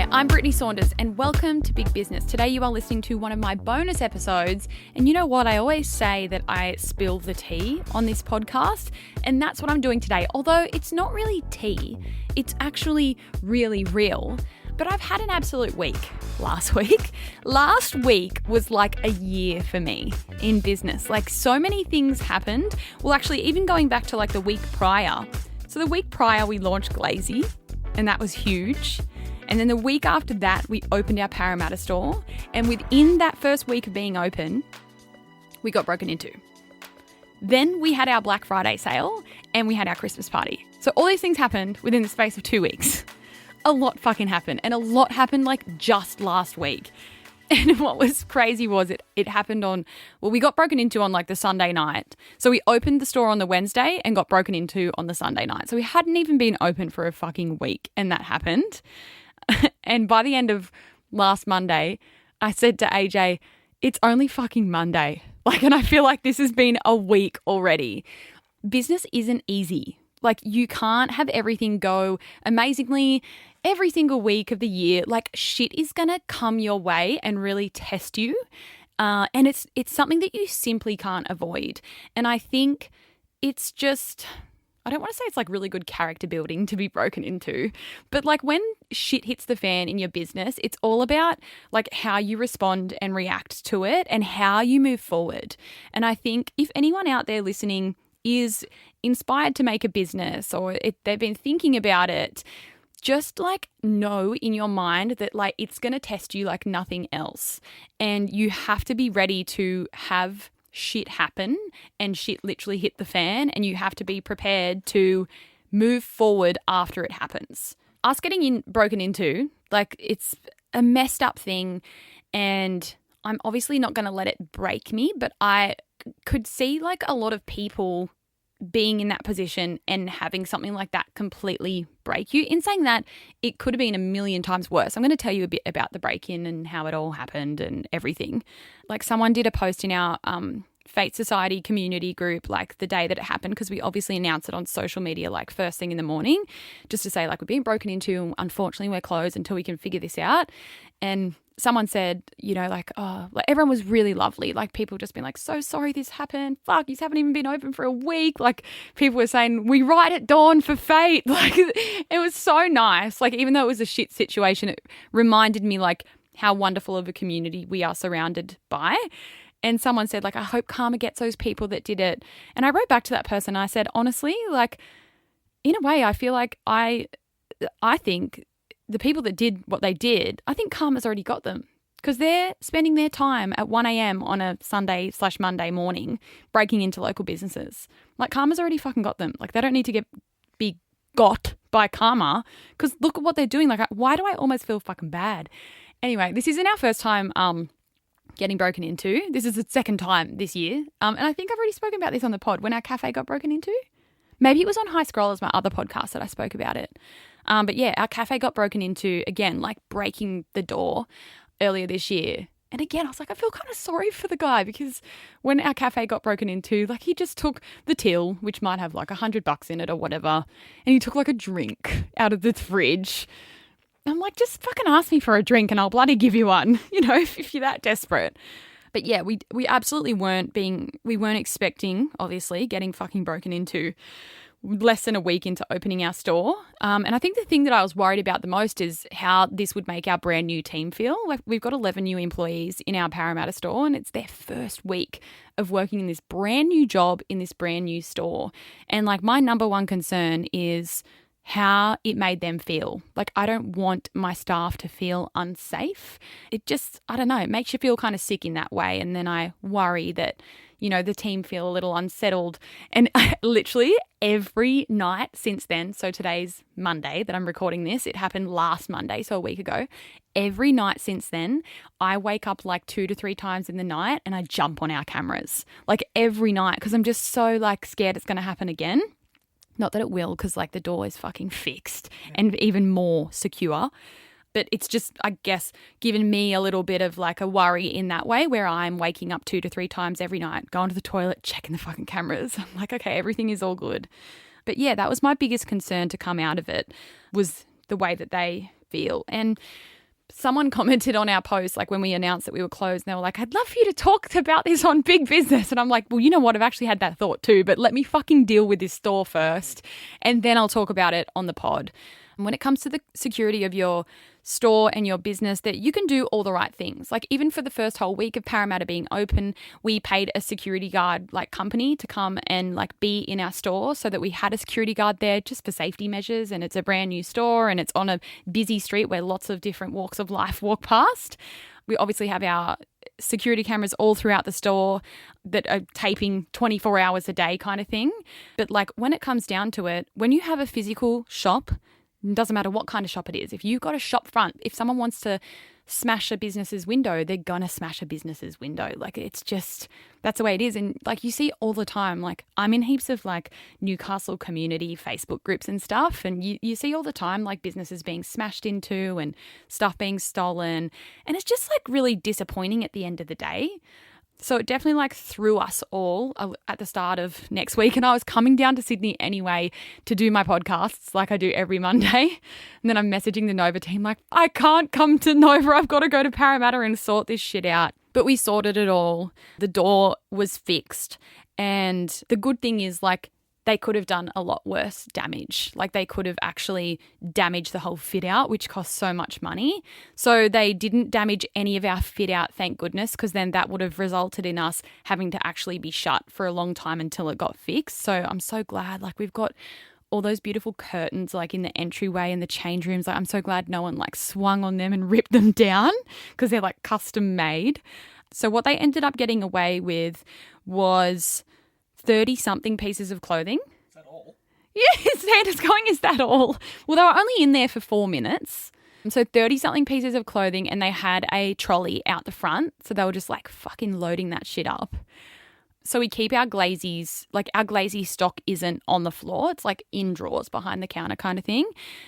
Hi, I'm Brittney Saunders and welcome to Big Business. Today you are listening to one of my bonus episodes, and you know what? I always say that I spill the tea on this podcast, and that's what I'm doing today. Although it's not really tea, it's actually really real. But I've had an absolute week last week. Last week was like a year for me in business. Like so many things happened. Well, actually, even going back to like the week prior. So the week prior we launched Glazy, and that was huge. And then the week after that, we opened our Parramatta store. And within that first week of being open, we got broken into. Then we had our Black Friday sale and we had our Christmas party. So all these things happened within the space of 2 weeks. A lot fucking happened. And a lot happened like just last week. And what was crazy was it happened we got broken into on like the Sunday night. So we opened the store on the Wednesday and got broken into on the Sunday night. So we hadn't even been open for a fucking week and that happened. And by the end of last Monday, I said to AJ, it's only fucking Monday. And I feel like this has been a week already. Business isn't easy. You can't have everything go amazingly every single week of the year. Shit is going to come your way and really test you. And it's something that you simply can't avoid. And I think it's just, I don't want to say it's really good character building to be broken into, but when shit hits the fan in your business, it's all about how you respond and react to it and how you move forward. And I think if anyone out there listening is inspired to make a business or they've been thinking about it, just know in your mind that it's going to test you like nothing else. And you have to be ready to have shit happen and shit literally hit the fan, and you have to be prepared to move forward after it happens. Us getting broken into, it's a messed up thing, and I'm obviously not going to let it break me, but I could see a lot of people being in that position and having something like that completely break you. In saying that, it could have been a million times worse. I'm going to tell you a bit about the break-in and how it all happened and everything. Someone did a post in our Fayts Society community group the day that it happened, because we obviously announced it on social media first thing in the morning, just to say we're being broken into, unfortunately we're closed until we can figure this out. And someone said, everyone was really lovely. People just been so sorry this happened. Fuck, you haven't even been open for a week. People were saying, we ride at dawn for fate. It was so nice. Even though it was a shit situation, it reminded me how wonderful of a community we are surrounded by. And someone said, I hope karma gets those people that did it. And I wrote back to that person. I said, honestly, in a way, I feel I think the people that did what they did, I think karma's already got them, because they're spending their time at 1 a.m. on a Sunday/Monday morning breaking into local businesses. Karma's already fucking got them. They don't need to be got by karma, because look at what they're doing. Why do I almost feel fucking bad? Anyway, this isn't our first time getting broken into. This is the second time this year. And I think I've already spoken about this on the pod when our cafe got broken into. Maybe it was on High Scrollers, my other podcast, that I spoke about it. But yeah, our cafe got broken into again, breaking the door earlier this year. And again, I was I feel kind of sorry for the guy, because when our cafe got broken into, he just took the till, which might have $100 in it or whatever, and he took a drink out of the fridge. I'm just fucking ask me for a drink and I'll bloody give you one, if you're that desperate. But yeah, we absolutely weren't expecting, obviously, getting fucking broken into less than a week into opening our store. And I think the thing that I was worried about the most is how this would make our brand new team feel. We've got 11 new employees in our Parramatta store, and it's their first week of working in this brand new job in this brand new store. And my number one concern is how it made them feel. I don't want my staff to feel unsafe. It just, I don't know, it makes you feel kind of sick in that way. And then I worry that, the team feel a little unsettled. And literally every night since then, so today's Monday that I'm recording this, it happened last Monday, so a week ago. Every night since then, I wake up 2 to 3 times in the night and I jump on our cameras. Every night, because I'm just so scared it's going to happen again. Not that it will, because the door is fucking fixed and even more secure. But it's just, I guess, given me a little bit of a worry in that way, where I'm waking up 2 to 3 times every night, going to the toilet, checking the fucking cameras. I'm okay, everything is all good. But yeah, that was my biggest concern to come out of it, was the way that they feel. And someone commented on our post, like when we announced that we were closed, and they were like, I'd love for you to talk about this on Big Business. And I'm like, well, you know what? I've actually had that thought too, but let me fucking deal with this store first, and then I'll talk about it on the pod. And when it comes to the security of your store and your business, that you can do all the right things. Like even for the first whole week of Parramatta being open, we paid a security guard like company to come and like be in our store so that we had a security guard there just for safety measures. And it's a brand new store and it's on a busy street where lots of different walks of life walk past. We obviously have our security cameras all throughout the store that are taping 24 hours a day kind of thing. But like when it comes down to it, when you have a physical shop, it doesn't matter what kind of shop it is. If you've got a shop front, if someone wants to smash a business's window, they're going to smash a business's window. Like it's just, that's the way it is. And like you see all the time, like I'm in heaps of like Newcastle community Facebook groups and stuff. And you see all the time like businesses being smashed into and stuff being stolen. And it's just like really disappointing at the end of the day. So it definitely like threw us all at the start of next week. And I was coming down to Sydney anyway to do my podcasts like I do every Monday. And then I'm messaging the Nova team like, I can't come to Nova. I've got to go to Parramatta and sort this shit out. But we sorted it all. The door was fixed. And the good thing is like they could have done a lot worse damage. Like they could have actually damaged the whole fit out, which costs so much money. So they didn't damage any of our fit out, thank goodness, because then that would have resulted in us having to actually be shut for a long time until it got fixed. So I'm so glad like we've got all those beautiful curtains like in the entryway and the change rooms. Like I'm so glad no one like swung on them and ripped them down because they're like custom made. So what they ended up getting away with was 30-something pieces of clothing. Is that all? Yeah, Xander's going, is that all? Well, they were only in there for 4 minutes. So 30-something pieces of clothing, and they had a trolley out the front. So they were just like fucking loading that shit up. So we keep our glazies, like our glazy stock isn't on the floor. It's like in drawers behind the counter kind of thing.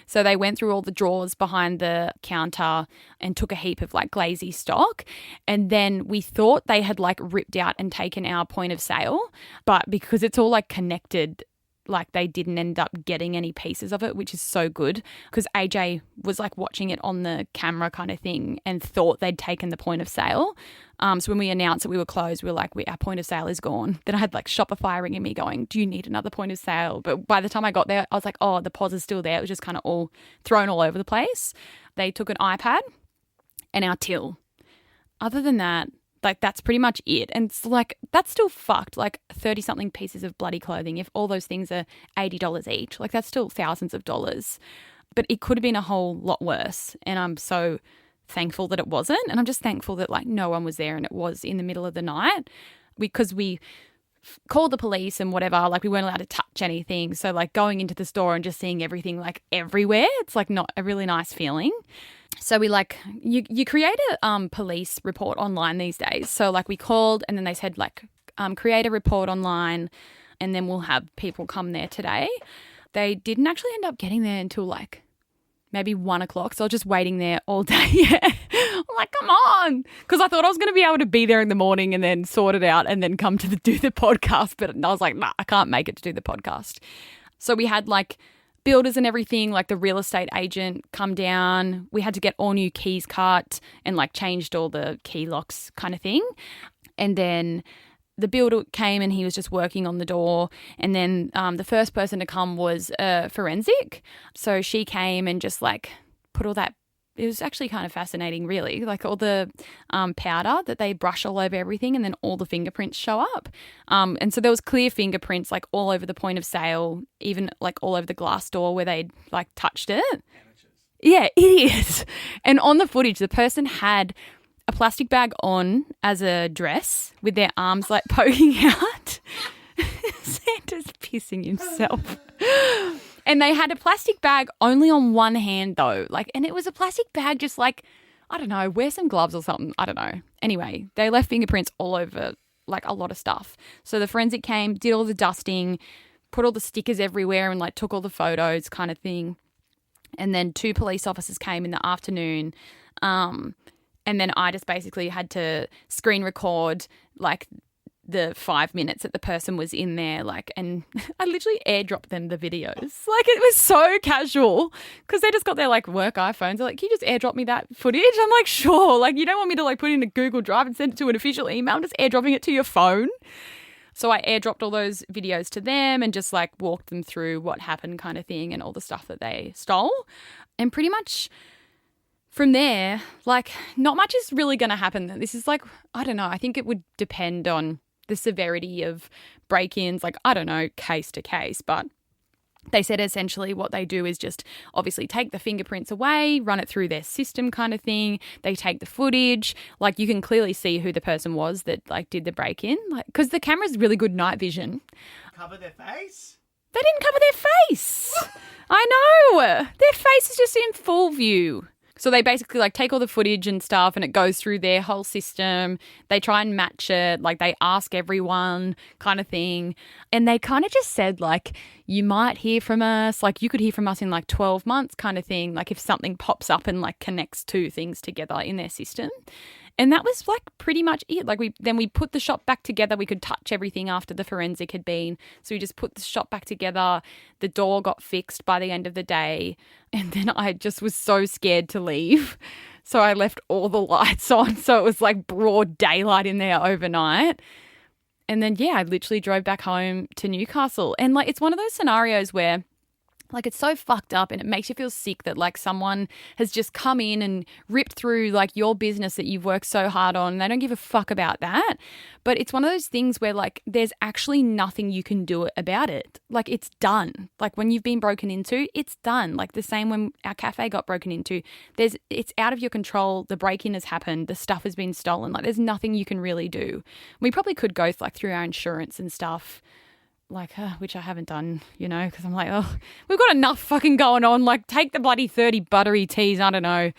So they went through all the drawers behind the counter and took a heap of like glazy stock. And then we thought they had like ripped out and taken our point of sale. But because it's all like connected, like they didn't end up getting any pieces of it, which is so good because AJ was like watching it on the camera kind of thing and thought they'd taken the point of sale. So when we announced that we were closed, we were like, our point of sale is gone. Then I had like Shopify ringing me going, do you need another point of sale? But by the time I got there, I was like, oh, the POS is still there. It was just kind of all thrown all over the place. They took an iPad and our till. Other than that, like that's pretty much it. And it's like, that's still fucked. Like 30-something pieces of bloody clothing. If all those things are $80 each, like that's still thousands of dollars. But it could have been a whole lot worse. And I'm so thankful that it wasn't. And I'm just thankful that like no one was there and it was in the middle of the night because we called the police and whatever, like we weren't allowed to touch anything. So like going into the store and just seeing everything like everywhere, it's like not a really nice feeling. So we like, you create a police report online these days. So like we called and then they said like create a report online and then we'll have people come there today. They didn't actually end up getting there until like maybe 1 o'clock. So I was just waiting there all day. Yeah. I'm like, come on. Because I thought I was going to be able to be there in the morning and then sort it out and then come to do the podcast. But I was like, nah, I can't make it to do the podcast. So we had like builders and everything, like the real estate agent come down. We had to get all new keys cut and like changed all the key locks kind of thing. And then the builder came and he was just working on the door. And then the first person to come was a forensic. So she came and just like put all that. It was actually kind of fascinating, really, like all the powder that they brush all over everything and then all the fingerprints show up. And so there was clear fingerprints like all over the point of sale, even like all over the glass door where they'd like touched it. Amateurs. Yeah, it is. And on the footage, the person had a plastic bag on as a dress with their arms like poking out. Santa's pissing himself. And they had a plastic bag only on one hand though. Like, and it was a plastic bag just like, I don't know, wear some gloves or something. I don't know. Anyway, they left fingerprints all over like a lot of stuff. So the forensic came, did all the dusting, put all the stickers everywhere and like took all the photos kind of thing. And then 2 police officers came in the afternoon. And then I just basically had to screen record like the 5 minutes that the person was in there, like, and I literally airdropped them the videos. Like, it was so casual because they just got their like work iPhones. They're like, can you just airdrop me that footage? I'm like, sure. Like, you don't want me to like put it in a Google Drive and send it to an official email. I'm just airdropping it to your phone. So I airdropped all those videos to them and just like walked them through what happened kind of thing and all the stuff that they stole. And pretty much from there, like, not much is really going to happen. This is like, I don't know, I think it would depend on the severity of break-ins, like, I don't know, case to case, but they said essentially what they do is just obviously take the fingerprints away, run it through their system kind of thing. They take the footage, like, you can clearly see who the person was that like did the break-in, like, because the camera's really good night vision. Cover their face? They didn't cover their face. I know. Their face is just in full view. So they basically like take all the footage and stuff and it goes through their whole system. They try and match it. Like, they ask everyone kind of thing. And they kind of just said like, you might hear from us. Like, you could hear from us in like 12 months kind of thing. Like, if something pops up and like connects two things together in their system. And that was like pretty much it. Like, we put the shop back together. We could touch everything after the forensic had been. So we just put the shop back together. The door got fixed by the end of the day. And then I just was so scared to leave. So I left all the lights on. So it was like broad daylight in there overnight. And then, yeah, I literally drove back home to Newcastle. And like, it's one of those scenarios where like, it's so fucked up and it makes you feel sick that like someone has just come in and ripped through like your business that you've worked so hard on. And they don't give a fuck about that. But it's one of those things where like there's actually nothing you can do about it. Like, it's done. Like, when you've been broken into, it's done. Like, the same when our cafe got broken into, it's out of your control. The break-in has happened. The stuff has been stolen. Like, there's nothing you can really do. We probably could go like through our insurance and stuff. Like, which I haven't done, you know, because I'm like, oh, we've got enough fucking going on. Like, take the bloody 30 buttery teas. I don't know.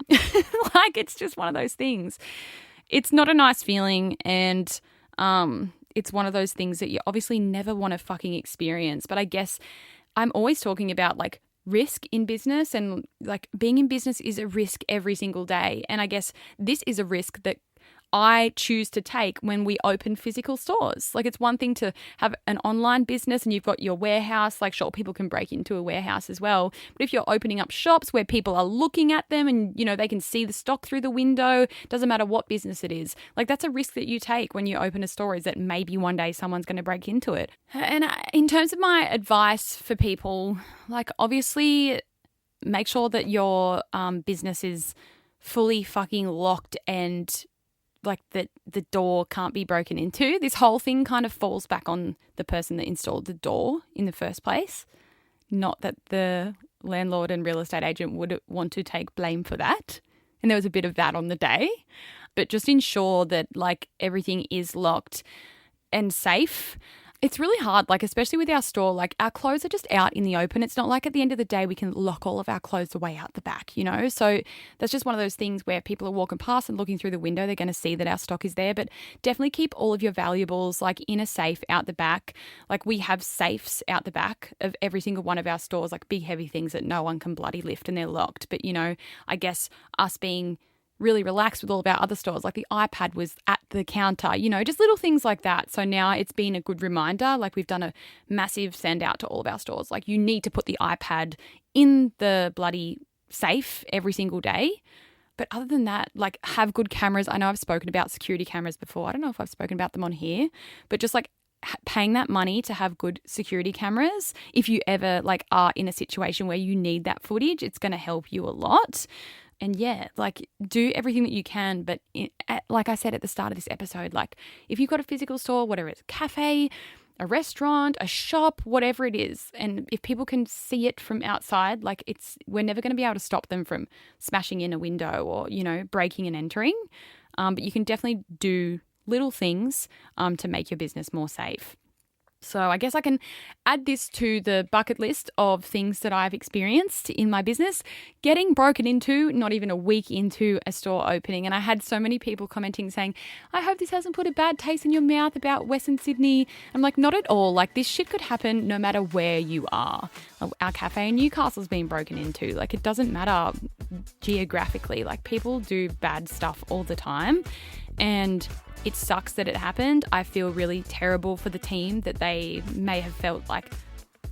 Like, it's just one of those things. It's not a nice feeling. And it's one of those things that you obviously never want to fucking experience. But I guess I'm always talking about like risk in business, and like being in business is a risk every single day. And I guess this is a risk that I choose to take when we open physical stores. Like, it's one thing to have an online business and you've got your warehouse. Like, sure, people can break into a warehouse as well. But if you're opening up shops where people are looking at them and, you know, they can see the stock through the window, doesn't matter what business it is. Like, that's a risk that you take when you open a store, is that maybe one day someone's going to break into it. And in terms of my advice for people, like, obviously make sure that your business is fully fucking locked and like that the door can't be broken into. This whole thing kind of falls back on the person that installed the door in the first place. Not that the landlord and real estate agent would want to take blame for that. And there was a bit of that on the day. But just ensure that like everything is locked and safe. It's really hard, like, especially with our store, like, our clothes are just out in the open. It's not like at the end of the day we can lock all of our clothes away out the back, you know? So that's just one of those things where people are walking past and looking through the window. They're going to see that our stock is there, but definitely keep all of your valuables, like, in a safe out the back. Like, we have safes out the back of every single one of our stores, like big, heavy things that no one can bloody lift and they're locked. But, you know, I guess us being really relaxed with all of our other stores, like the iPad was at the counter, you know, just little things like that. So now it's been a good reminder. Like, we've done a massive send out to all of our stores. Like, you need to put the iPad in the bloody safe every single day. But other than that, like, have good cameras. I know I've spoken about security cameras before. I don't know if I've spoken about them on here, but just like paying that money to have good security cameras. If you ever like are in a situation where you need that footage, it's going to help you a lot. And yeah, like, do everything that you can. But like I said at the start of this episode, like, if you've got a physical store, whatever it's a cafe, a restaurant, a shop, whatever it is, and if people can see it from outside, like, we're never going to be able to stop them from smashing in a window or, you know, breaking and entering. But you can definitely do little things to make your business more safe. So I guess I can add this to the bucket list of things that I've experienced in my business. Getting broken into not even a week into a store opening. And I had so many people commenting saying, I hope this hasn't put a bad taste in your mouth about Western Sydney. I'm like, not at all. Like, this shit could happen no matter where you are. Our cafe in Newcastle's been broken into. Like, it doesn't matter. geographically. Like, people do bad stuff all the time, and it sucks that it happened. I feel really terrible for the team that they may have felt like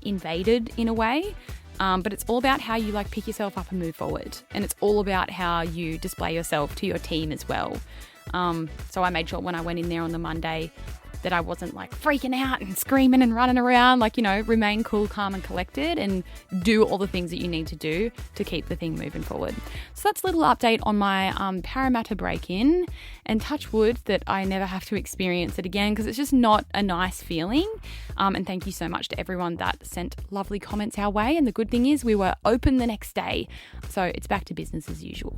invaded in a way. But it's all about how you like pick yourself up and move forward. And it's all about how you display yourself to your team as well. So I made sure when I went in there on the Monday that I wasn't like freaking out and screaming and running around, like, remain cool, calm and collected and do all the things that you need to do to keep the thing moving forward. So that's a little update on my Parramatta break-in, and touch wood that I never have to experience it again, because it's just not a nice feeling. And thank you so much to everyone that sent lovely comments our way. And the good thing is we were open the next day. So it's back to business as usual.